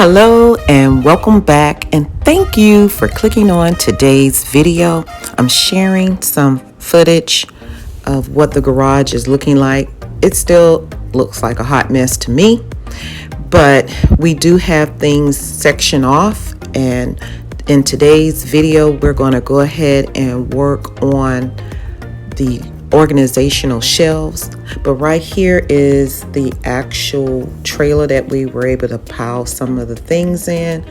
Hello and welcome back, and thank you for clicking on today's video. I'm sharing some footage of what the garage is looking like. It still looks like a hot mess to me, but we do have things sectioned off, and in today's video we're going to go ahead and work on the organizational shelves. But right here is the actual trailer that we were able to pile some of the things in,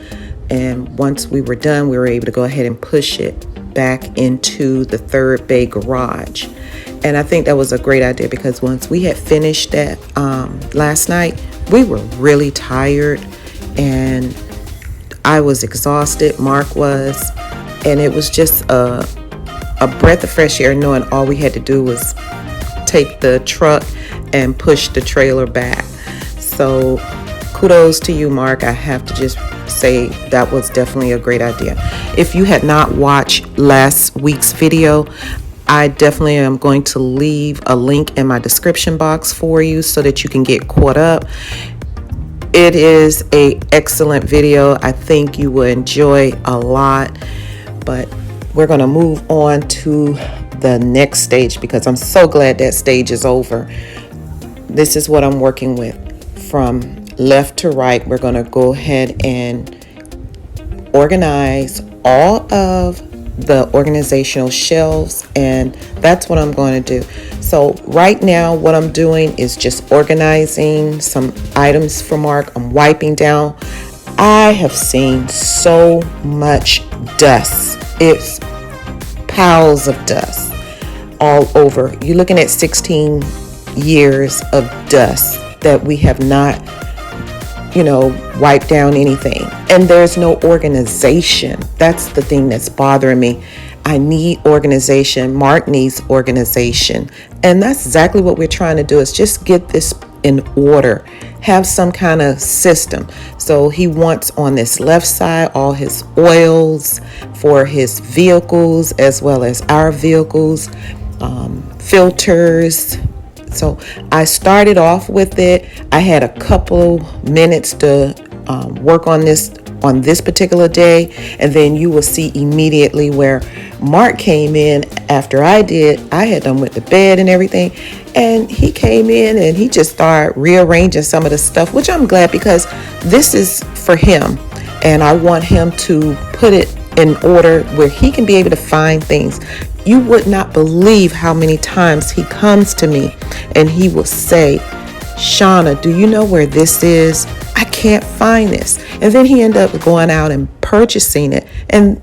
and once we were done we were able to go ahead and push it back into the third bay garage. And I think that was a great idea because once we had finished that last night, we were really tired and I was exhausted, Mark was, and it was just a breath of fresh air knowing all we had to do was take the truck and push the trailer back. So kudos to you, Mark. I have to just say that was definitely a great idea. If you had not watched last week's video, I definitely am going to leave a link in my description box for you so that you can get caught up. It is an excellent video. I think you will enjoy a lot, but we're going to move on to the next stage because I'm so glad that stage is over. This is what I'm working with. From left to right, we're going to go ahead and organize all of the organizational shelves, and that's what I'm going to do. So right now what I'm doing is just organizing some items for Mark. I'm wiping down. I have seen so much dust. It's piles of dust all over. You're looking at 16 years of dust that we have not, wiped down anything. And there's no organization. That's the thing that's bothering me. I need organization. Mark needs organization. And that's exactly what we're trying to do, is just get this in order, have some kind of system. So he wants on this left side all his oils for his vehicles as well as our vehicles, filters. So I started off with it. I had a couple minutes to work on this particular day, and then you will see immediately where Mark came in after I had done with the bed and everything, and he came in and he just started rearranging some of the stuff, which I'm glad because this is for him and I want him to put it in order where he can be able to find things. You would not believe how many times he comes to me and he will say, "Shauna, do you know where this is? I can't find this." And then he ended up going out and purchasing it. And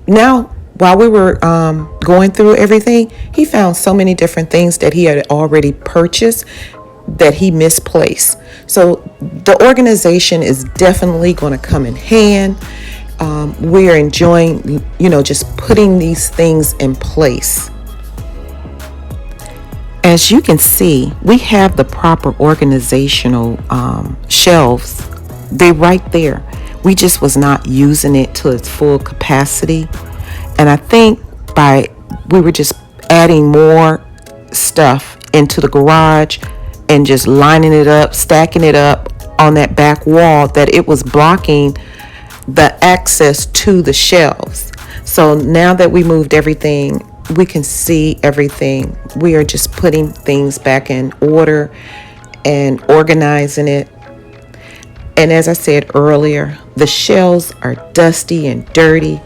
now, while we were going through everything, he found so many different things that he had already purchased that he misplaced. So the organization is definitely going to come in hand. We're enjoying, just putting these things in place. As you can see, we have the proper organizational shelves. They're right there. We just was not using it to its full capacity. And I think we were just adding more stuff into the garage and just lining it up, stacking it up on that back wall, that it was blocking the access to the shelves. So now that we moved everything, we can see everything. We are just putting things back in order and organizing it. And as I said earlier, the shelves are dusty and dirty,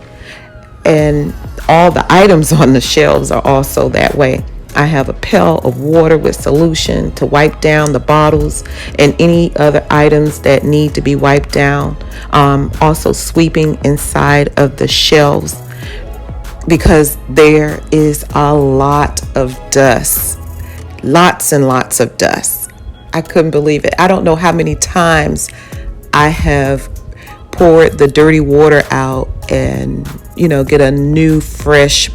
and all the items on the shelves are also that way. I have a pail of water with solution to wipe down the bottles and any other items that need to be wiped down. Also sweeping inside of the shelves because there is a lot of dust. Lots and lots of dust. I couldn't believe it. I don't know how many times I have poured the dirty water out and, get a new fresh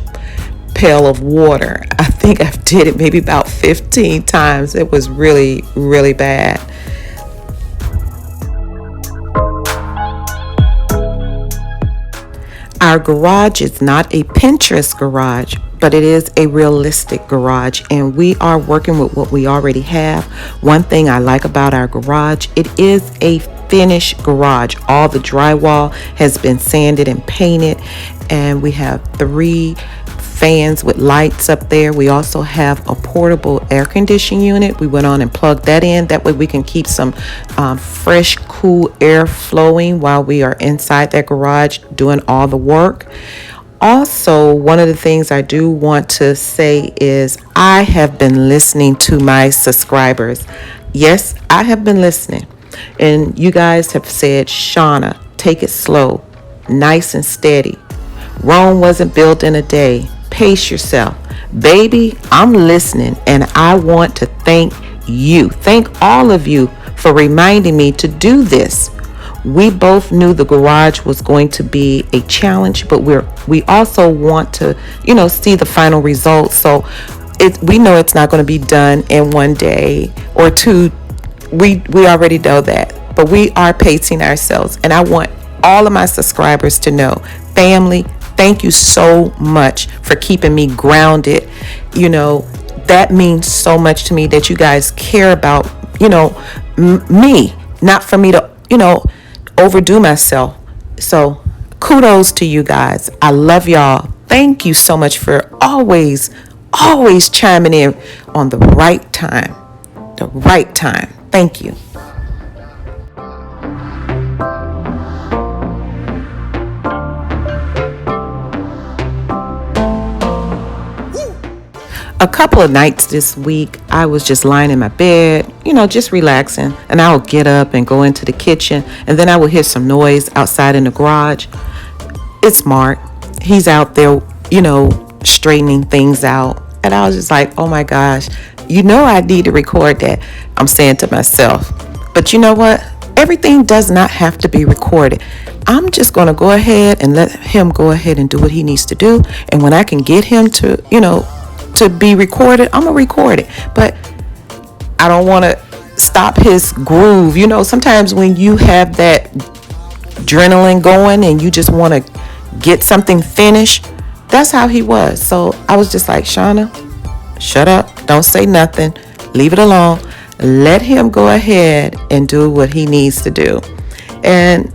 pail of water. I think I did it maybe about 15 times. It was really, really bad. Our garage is not a Pinterest garage, but it is a realistic garage, and we are working with what we already have. One thing I like about our garage, it is a finished garage. All the drywall has been sanded and painted, and we have 3 fans with lights up there. We also have a portable air conditioning unit. We went on and plugged that in. That way we can keep some fresh, cool air flowing while we are inside that garage doing all the work. Also, one of the things I do want to say is I have been listening to my subscribers. Yes, I have been listening. And you guys have said, Shauna, take it slow, nice and steady. Rome wasn't built in a day. Pace yourself. Baby, I'm listening, and I want to thank you. Thank all of you for reminding me to do this. We both knew the garage was going to be a challenge, but we also want to, see the final results. So we know it's not going to be done in one day or two. We already know that, but we are pacing ourselves, and I want all of my subscribers to know, family, thank you so much for keeping me grounded. That means so much to me that you guys care about, me, not for me to, overdo myself. So kudos to you guys. I love y'all. Thank you so much for always chiming in on the right time. The right time. Thank you. A couple of nights this week, I was just lying in my bed, just relaxing. And I would get up and go into the kitchen, and then I would hear some noise outside in the garage. It's Mark. He's out there, straightening things out. And I was just like, oh my gosh, I need to record that. I'm saying to myself. But you know what? Everything does not have to be recorded. I'm just going to go ahead and let him go ahead and do what he needs to do. And when I can get him to, to be recorded, I'm gonna record it. But I don't want to stop his groove. Sometimes when you have that adrenaline going and you just want to get something finished, that's how he was. So I was just like, Shauna, shut up, don't say nothing, leave it alone, let him go ahead and do what he needs to do. And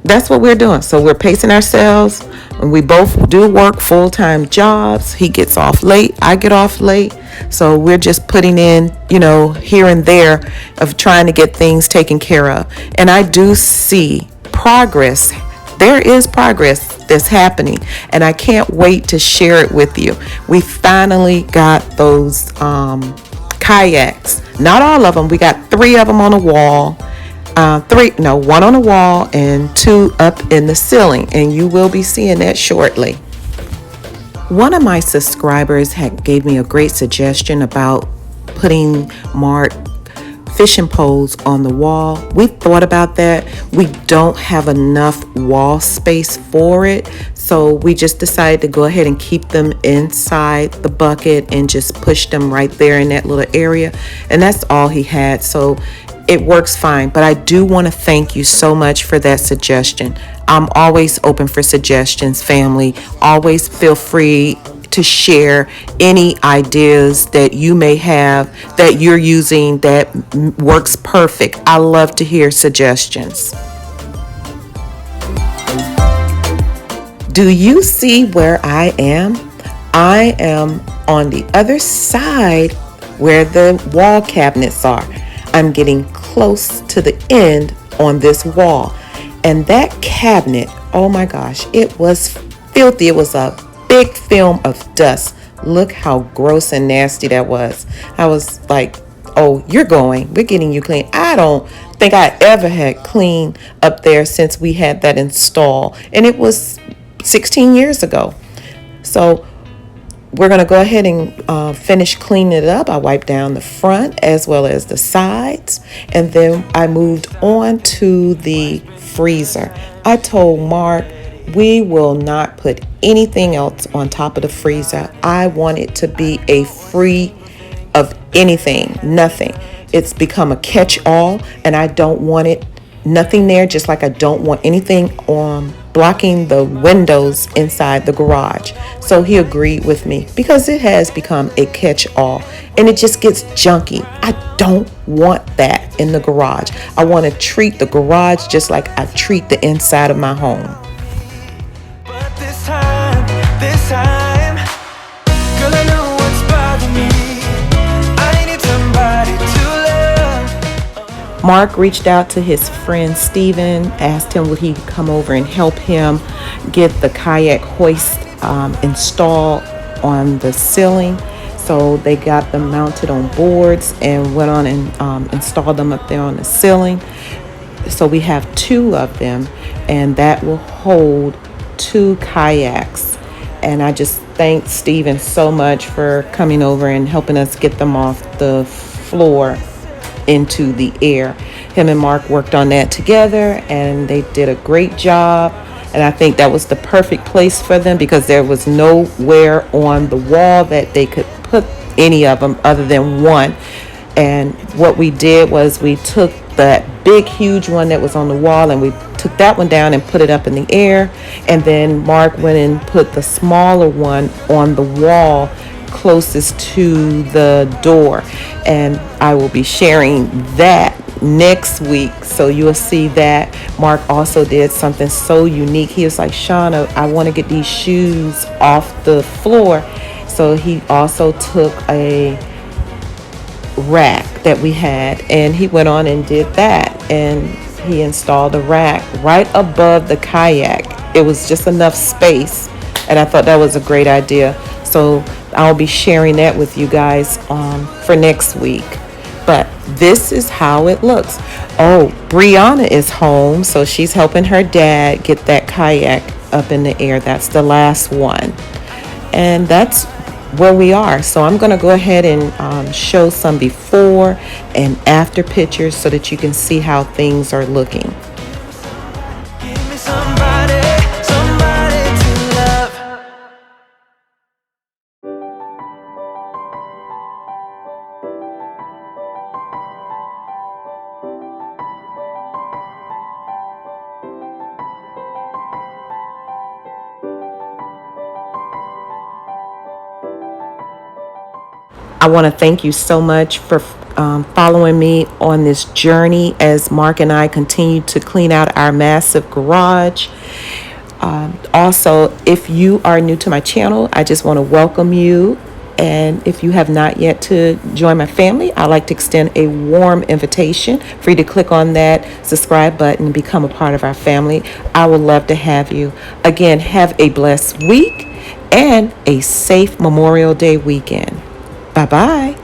that's what we're doing. So we're pacing ourselves. And we both do work full-time jobs. He gets off late, I get off late. So we're just putting in, here and there of trying to get things taken care of. And I do see progress. There is progress that's happening, and I can't wait to share it with you. We finally got those kayaks. Not all of them. We got 3 of them on the wall. 1 on the wall and 2 up in the ceiling, and you will be seeing that shortly. One of my subscribers gave me a great suggestion about putting Mark fishing poles on the wall. We thought about that. We don't have enough wall space for it, so we just decided to go ahead and keep them inside the bucket and just push them right there in that little area, and that's all he had. So it works fine, but I do want to thank you so much for that suggestion. I'm always open for suggestions, family. Always feel free to share any ideas that you may have that you're using that works perfect. I love to hear suggestions. Do you see where I am? I am on the other side where the wall cabinets are. I'm getting close to the end on this wall. And that cabinet, oh my gosh, it was filthy. It was a big film of dust. Look how gross and nasty that was. I was like, oh, we're getting you clean. I don't think I ever had clean up there since we had that installed. And it was 16 years ago. So we're going to go ahead and finish cleaning it up. I wiped down the front as well as the sides. And then I moved on to the freezer. I told Mark we will not put anything else on top of the freezer. I want it to be a free of anything, nothing. It's become a catch-all, and I don't want it nothing there, just like I don't want anything blocking the windows inside the garage. So he agreed with me because it has become a catch-all and it just gets junky. I don't want that in the garage. I want to treat the garage just like I treat the inside of my home. But this time, girl, I know what's bothering me. I need somebody to love. Mark reached out to his friend Steven, asked him would he come over and help him get the kayak hoist installed on the ceiling. So they got them mounted on boards and went on and installed them up there on the ceiling. So we have 2 of them, and that will hold 2 kayaks. And I just thank Steven so much for coming over and helping us get them off the floor into the air. Him and Mark worked on that together and they did a great job. And I think that was the perfect place for them because there was nowhere on the wall that they could put any of them other than one. And what we did was we took that big, huge one that was on the wall and we took that one down and put it up in the air. And then Mark went and put the smaller one on the wall closest to the door. And I will be sharing that next week, so you'll see that. Mark also did something so unique. He was like, Shauna, I want to get these shoes off the floor. So he also took a rack that we had and he went on and did that, and he installed a rack right above the kayak. It was just enough space, and I thought that was a great idea. So I'll be sharing that with you guys for next week. But this is how it looks. Oh, Brianna is home, so she's helping her dad get that kayak up in the air. That's the last one. And that's where we are. So I'm going to go ahead and show some before and after pictures so that you can see how things are looking. Give me somebody to love. I want to thank you so much for following me on this journey as Mark and I continue to clean out our massive garage. Also, if you are new to my channel, I just want to welcome you. And if you have not yet to join my family, I'd like to extend a warm invitation for you to click on that subscribe button and become a part of our family. I would love to have you. Again, have a blessed week and a safe Memorial Day weekend. Bye-bye.